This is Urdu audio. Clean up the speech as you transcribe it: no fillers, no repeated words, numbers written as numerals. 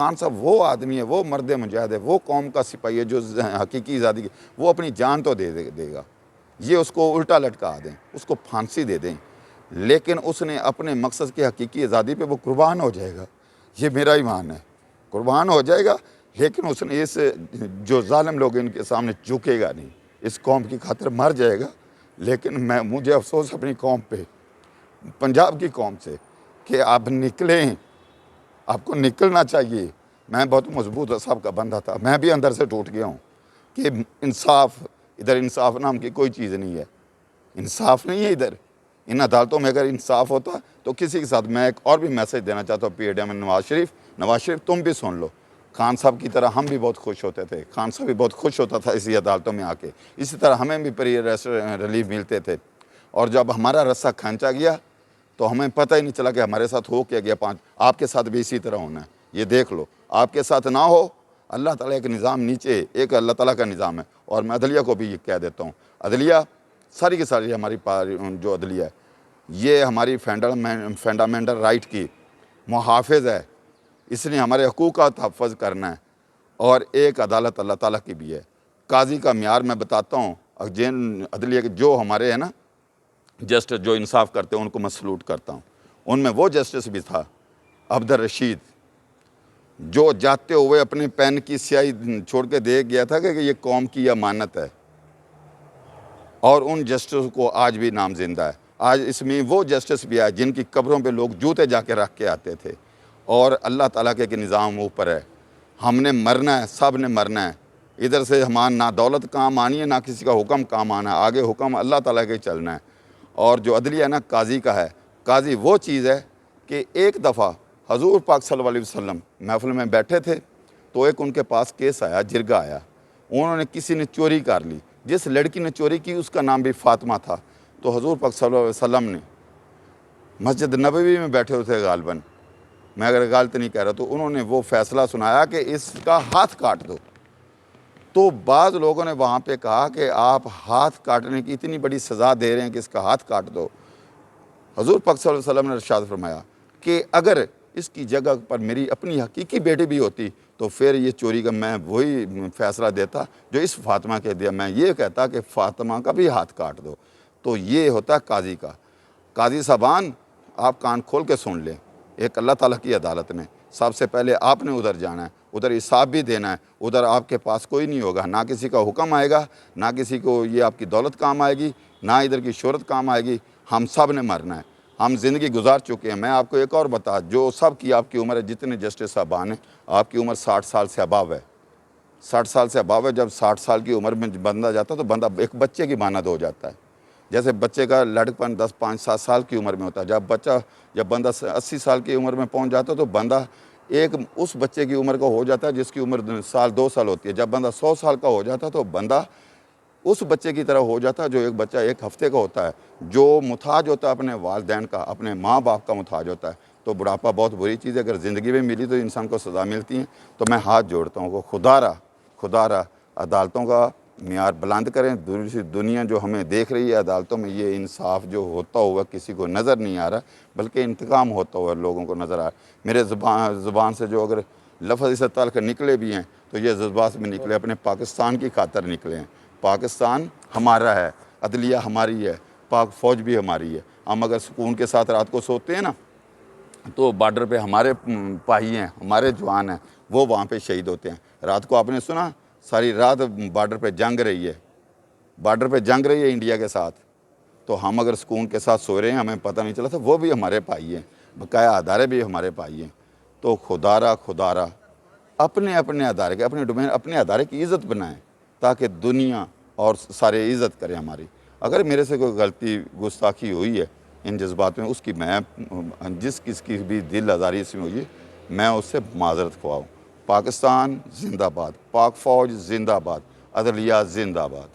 خان صاحب وہ آدمی ہے، وہ مرد مجاہد ہے، وہ قوم کا سپاہی ہے جو حقیقی آزادی کی وہ اپنی جان تو دے گا، یہ اس کو الٹا لٹکا دیں، اس کو پھانسی دے دیں، لیکن اس نے اپنے مقصد کی حقیقی آزادی پہ وہ قربان ہو جائے گا، یہ میرا ایمان ہے، قربان ہو جائے گا، لیکن اس نے اس جو ظالم لوگ ان کے سامنے جھکے گا نہیں، اس قوم کی خاطر مر جائے گا۔ لیکن مجھے افسوس اپنی قوم پہ، پنجاب کی قوم سے، کہ آپ نکلیں، آپ کو نکلنا چاہیے۔ میں بہت مضبوط صاحب کا بندہ تھا، میں بھی اندر سے ٹوٹ گیا ہوں کہ انصاف، ادھر انصاف نام کی کوئی چیز نہیں ہے، انصاف نہیں ہے ادھر۔ ان عدالتوں میں اگر انصاف ہوتا تو کسی کے ساتھ، میں ایک اور بھی میسیج دینا چاہتا ہوں PADM نواز شریف تم بھی سن لو، خان صاحب کی طرح ہم بھی بہت خوش ہوتے تھے، خان صاحب بھی بہت خوش ہوتا تھا اسی عدالتوں میں آ کے، اسی طرح ہمیں بھی ریلیف ملتے تھے، اور جب ہمارا رسہ کھینچا گیا تو ہمیں پتہ ہی نہیں چلا کہ ہمارے ساتھ ہو کیا گیا۔ آپ کے ساتھ بھی اسی طرح ہونا ہے، یہ دیکھ لو، آپ کے ساتھ نہ ہو، اللہ تعالیٰ ایک نظام نیچے، ایک اللہ تعالیٰ کا نظام ہے۔ اور میں عدلیہ کو بھی یہ کہہ دیتا ہوں، عدلیہ ساری کی ساری ہماری جو عدلیہ ہے، یہ ہماری فنڈامنٹل رائٹ کی محافظ ہے، اس نے ہمارے حقوق کا تحفظ کرنا ہے، اور ایک عدالت اللہ تعالیٰ کی بھی ہے۔ قاضی کا معیار میں بتاتا ہوں، جن عدلیہ کے جو ہمارے ہیں نا جسٹس، جو انصاف کرتے ہیں، ان کو میں سلوٹ کرتا ہوں۔ ان میں وہ جسٹس بھی تھا عبدالرشید، جو جاتے ہوئے اپنے پین کی سیاہی چھوڑ کے دے گیا تھا کہ یہ قوم کی امانت ہے، اور ان جسٹس کو آج بھی نام زندہ ہے۔ آج اس میں وہ جسٹس بھی آئے جن کی قبروں پہ لوگ جوتے جا کے رکھ کے آتے تھے، اور اللہ تعالیٰ کے نظام اوپر ہے، ہم نے مرنا ہے، سب نے مرنا ہے۔ ادھر سے ہمارا نہ دولت کام آنی ہے، نہ کسی کا حکم کام آنا ہے، آگے حکم اللہ تعالیٰ کے چلنا ہے۔ اور جو عدلیہ ہے نا قاضی کا ہے، قاضی وہ چیز ہے کہ ایک دفعہ حضور پاک صلی اللہ علیہ وسلم محفل میں بیٹھے تھے، تو ایک ان کے پاس کیس آیا، جرگہ آیا، انہوں نے کسی نے چوری کر لی، جس لڑکی نے چوری کی اس کا نام بھی فاطمہ تھا، تو حضور پاک صلی اللہ علیہ وسلم نے مسجد نبوی میں بیٹھے ہوئے تھے غالباً، میں اگر غلط نہیں کہہ رہا، تو انہوں نے وہ فیصلہ سنایا کہ اس کا ہاتھ کاٹ دو۔ تو بعض لوگوں نے وہاں پہ کہا کہ آپ ہاتھ کاٹنے کی اتنی بڑی سزا دے رہے ہیں کہ اس کا ہاتھ کاٹ دو۔ حضور پاک صلی اللہ علیہ وسلم نے ارشاد فرمایا کہ اگر اس کی جگہ پر میری اپنی حقیقی بیٹی بھی ہوتی تو پھر یہ چوری کا میں وہی فیصلہ دیتا جو اس فاطمہ کے دیا، میں یہ کہتا کہ فاطمہ کا بھی ہاتھ کاٹ دو۔ تو یہ ہوتا ہے قاضی کا۔ قاضی صاحبان، آپ کان کھول کے سن لیں، ایک اللہ تعالیٰ کی عدالت میں سب سے پہلے آپ نے ادھر جانا ہے، ادھر حساب بھی دینا ہے، ادھر آپ کے پاس کوئی نہیں ہوگا، نہ کسی کا حکم آئے گا، نہ کسی کو یہ آپ کی دولت کام آئے گی، نہ ادھر کی شہرت کام آئے گی، ہم سب نے مرنا ہے، ہم زندگی گزار چکے ہیں۔ میں آپ کو ایک اور بتا، جو سب کی آپ کی عمر ہے، جتنے جسٹس صاحبان ہیں، آپ کی عمر 60 سال سے اباو ہے، 60 سال سے اباو ہے۔ جب 60 سال کی عمر میں بندہ جاتا ہے تو بندہ ایک بچے کی مانند ہو جاتا ہے، جیسے بچے کا لڑکپن 10 5 7 سال کی عمر میں ہوتا ہے، جب بندہ 80 سال کی عمر میں پہنچ جاتا ہے تو بندہ ایک اس بچے کی عمر کا ہو جاتا ہے جس کی عمر 2 سال ہوتی ہے۔ جب بندہ 100 سال کا ہو جاتا ہے تو بندہ اس بچے کی طرح ہو جاتا ہے جو ایک بچہ 1 ہفتے کا ہوتا ہے، جو محتاج ہوتا ہے اپنے والدین کا، اپنے ماں باپ کا محتاج ہوتا ہے۔ تو بڑھاپا بہت بری چیز ہے، اگر زندگی میں ملی تو انسان کو سزا ملتی ہے۔ تو میں ہاتھ جوڑتا ہوں کہ خدا را عدالتوں کا معیار بلند کریں۔ دنیا جو ہمیں دیکھ رہی ہے عدالتوں میں، یہ انصاف جو ہوتا ہوا کسی کو نظر نہیں آ رہا، بلکہ انتقام ہوتا ہوا لوگوں کو نظر آ رہا ہے۔ میرے زبان سے جو اگر لفظ اس تعلق نکلے بھی ہیں تو یہ جذبات میں نکلے، اپنے پاکستان کی خاطر نکلے ہیں۔ پاکستان ہمارا ہے، عدلیہ ہماری ہے، پاک فوج بھی ہماری ہے۔ ہم اگر سکون کے ساتھ رات کو سوتے ہیں نا تو بارڈر پہ ہمارے پائی ہیں، ہمارے جوان ہیں، وہ وہاں پہ شہید ہوتے ہیں۔ رات کو آپ نے سنا ساری رات بارڈر پہ جنگ رہی ہے انڈیا کے ساتھ، تو ہم اگر سکون کے ساتھ سو رہے ہیں، ہمیں پتہ نہیں چلا تھا، وہ بھی ہمارے پائی ہیں، بقایا ادارے بھی ہمارے پائی ہیں۔ تو خدا را اپنے ادارے کے اپنے ادارے کی عزت بنائیں تاکہ دنیا اور سارے عزت کریں ہماری۔ اگر میرے سے کوئی غلطی گستاخی ہوئی ہے ان جذبات میں، اس کی میں جس کس کی بھی دل آزاری اس میں ہوئی ہے، میں اس سے معذرت خواہ ہوں۔ پاکستان زندہ باد، پاک فوج زندہ باد، عدلیہ زندہ باد۔